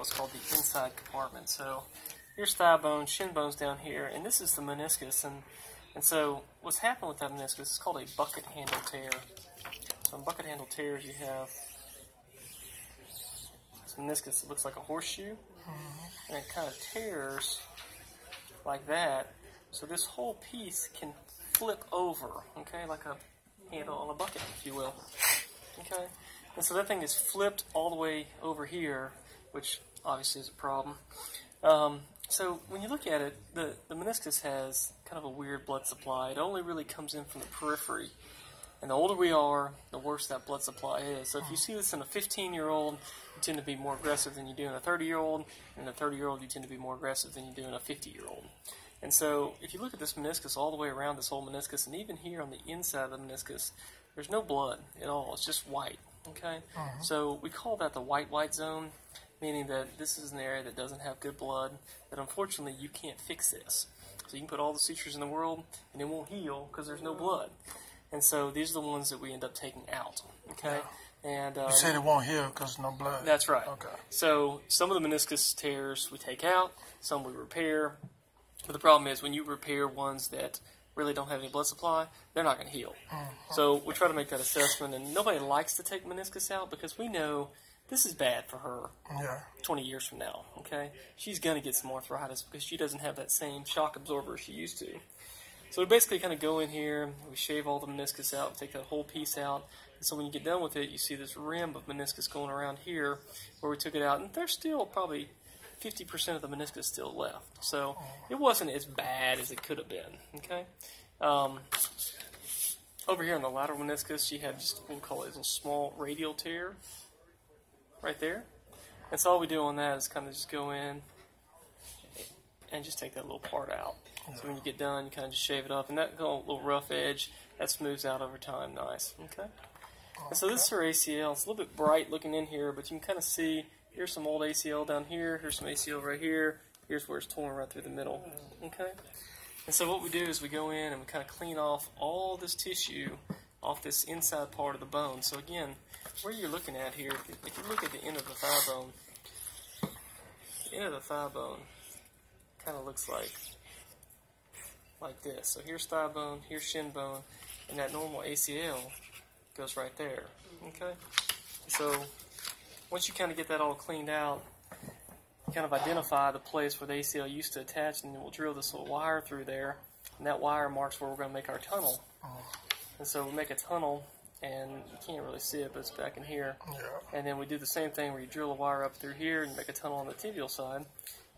what's called the inside compartment. So here's thigh bone, shin bone's down here, and this is the meniscus. And so what's happened with that meniscus is called a bucket handle tear. So in bucket handle tears, you have this meniscus that looks like a horseshoe, and it kind of tears like that. So this whole piece can flip over, okay, like a handle on a bucket, if you will. Okay, and so that thing is flipped all the way over here, which obviously is a problem. So when you look at it, the meniscus has kind of a weird blood supply. It only really comes in from the periphery. And the older we are, the worse that blood supply is. So if you see this in a 15-year-old, you tend to be more aggressive than you do in a 30-year-old. And in a 30-year-old, you tend to be more aggressive than you do in a 50-year-old. And so if you look at this meniscus all the way around this whole meniscus, and even here on the inside of the meniscus, there's no blood at all. It's just white. Okay? So we call that the white zone, meaning that this is an area that doesn't have good blood, that unfortunately you can't fix this. So you can put all the sutures in the world, and it won't heal because there's no blood. And so these are the ones that we end up taking out. Okay? And you said it won't heal because no blood. That's right. Okay. So some of the meniscus tears we take out, some we repair. But the problem is when you repair ones that really don't have any blood supply, they're not going to heal. So we try to make that assessment, and nobody likes to take meniscus out because we know this is bad for her 20 years from now, okay? She's going to get some arthritis because she doesn't have that same shock absorber she used to. So we basically kind of go in here, we shave all the meniscus out, take that whole piece out, and so when you get done with it, you see this rim of meniscus going around here where we took it out, and there's still probably 50% of the meniscus still left. So it wasn't as bad as it could have been, okay? Over here on the lateral meniscus, she had just what we call it a small radial tear right there. And so all we do on that is kind of just go in and just take that little part out. So when you get done, you kind of just shave it up, and that little rough edge, that smooths out over time nice, okay? And so this is her ACL. It's a little bit bright looking in here, but you can kind of see here's some old ACL down here, here's some ACL right here, here's where it's torn right through the middle, okay? And so what we do is we go in and we kind of clean off all this tissue off this inside part of the bone. So again, where you're looking at here, if you look at the end of the thigh bone, the end of the thigh bone kind of looks like this. So here's thigh bone, here's shin bone, and that normal ACL goes right there, okay? So once you kind of get that all cleaned out, you kind of identify the place where the ACL used to attach, and then we'll drill this little wire through there, and that wire marks where we're going to make our tunnel. And so we make a tunnel, and you can't really see it, but it's back in here. And then we do the same thing where you drill a wire up through here, and you make a tunnel on the tibial side.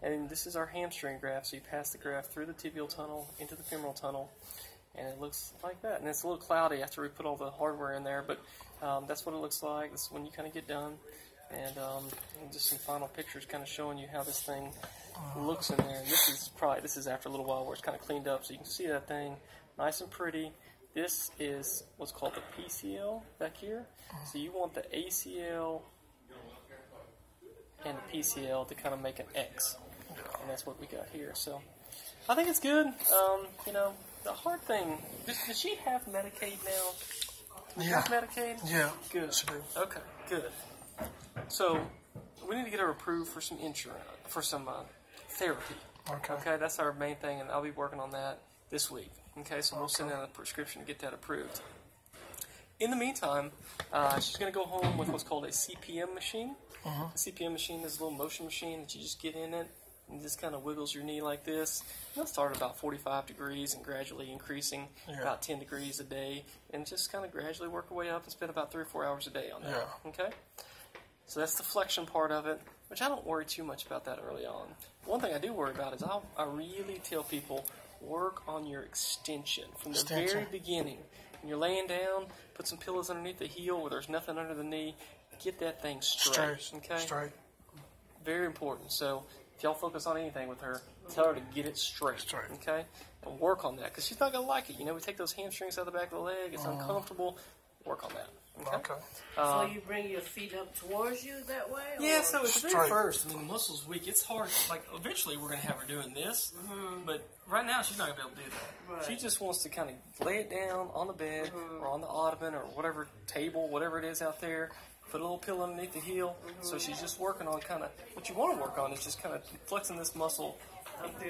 And this is our hamstring graft, so you pass the graft through the tibial tunnel into the femoral tunnel, and it looks like that. And it's a little cloudy after we put all the hardware in there, but that's what it looks like. This is when you kind of get done. And just some final pictures kind of showing you how this thing looks in there. And this is after a little while where it's kind of cleaned up, so you can see that thing nice and pretty. This is what's called the PCL back here. So you want the ACL and the PCL to kind of make an X. And that's what we got here. So I think it's good. You know, the hard thing, does she have Medicaid now? Yeah. Medicaid? Yeah. Good. Okay, good. So we need to get her approved for some insurance, for some therapy. Okay, that's our main thing, and I'll be working on that this week. Okay, so we'll send out a prescription to get that approved. In the meantime, she's going to go home with what's called a CPM machine. A CPM machine is a little motion machine that you just get in it and just kind of wiggles your knee like this. And it'll start at about 45 degrees and gradually increasing about 10 degrees a day, and just kind of gradually work our way up and spend about 3 or 4 hours a day on that. Okay? So that's the flexion part of it, which I don't worry too much about that early on. One thing I do worry about is I really tell people, work on your extension from the very beginning. When you're laying down, put some pillows underneath the heel where there's nothing under the knee. Get that thing straight. Okay? Straight. Very important. So if y'all focus on anything with her, tell her to get it straight. Okay? And work on that, because she's not going to like it. You know, we take those hamstrings out of the back of the leg. It's uncomfortable. Work on that. Okay. So you bring your feet up towards you that way? Yeah, so at the very first, I mean, the muscle's weak. It's hard. Like, eventually we're going to have her doing this. But right now, she's not going to be able to do that. She just wants to kind of lay it down on the bed or on the ottoman or whatever table, whatever it is out there, put a little pill underneath the heel. So she's just working on kind of, what you want to work on is just kind of flexing this muscle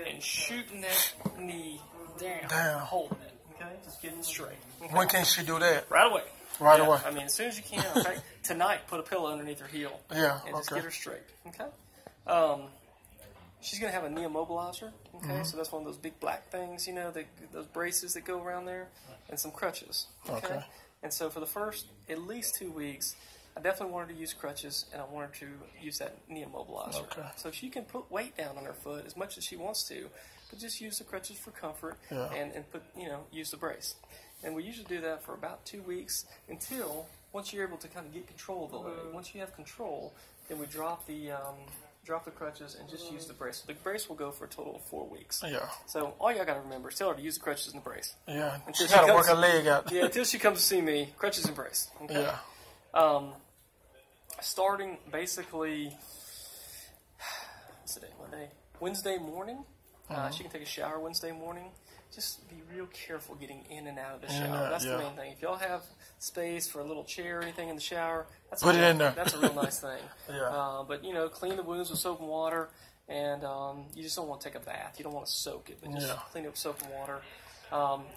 and shooting that knee down, holding it, okay? Just getting it straight. Okay? When can she do that? Right away. Right away. I mean, as soon as you can. Okay? Tonight, put a pillow underneath her heel. Yeah, and just okay. get her straight. Okay. She's gonna have a knee immobilizer. Okay, so that's one of those big black things, you know, those braces that go around there, and some crutches. Okay. And so for the first at least 2 weeks, I definitely want her to use crutches, and I want her to use that knee immobilizer. Okay. So she can put weight down on her foot as much as she wants to, but just use the crutches for comfort, and put, you know, use the brace. And we usually do that for about 2 weeks until once you're able to kind of get control of the leg. Once you have control, then we drop the crutches and just use the brace. So the brace will go for a total of 4 weeks. Yeah. So all y'all got to remember is tell her to use the crutches and the brace. Yeah. Until She got to work her leg out. Yeah, until she comes to see me, crutches and brace. Okay? Yeah. Starting basically, what's the day? Monday? Wednesday morning. She can take a shower Wednesday morning. Just be real careful getting in and out of the shower. That's the main thing. If y'all have space for a little chair or anything in the shower, Put it in there. That's a real nice thing. Yeah. But, you know, clean the wounds with soap and water, and you just don't want to take a bath. You don't want to soak it, but just clean it with soap and water.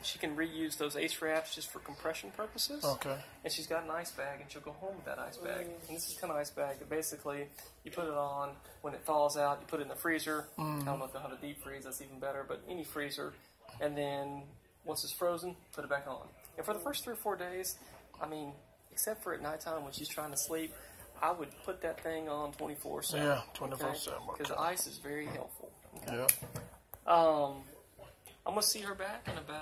She can reuse those ACE wraps just for compression purposes. Okay. And she's got an ice bag, and she'll go home with that ice bag. And this is the kind of ice bag that basically you put it on. When it thaws out, you put it in the freezer. I don't know if they'll have a deep freeze. That's even better. But any freezer. And then once it's frozen, put it back on. And for the first 3 or 4 days, I mean, except for at nighttime when she's trying to sleep, I would put that thing on 24/7. Yeah, 24/7. Because ice is very helpful. Okay? Yeah. I'm going to see her back in about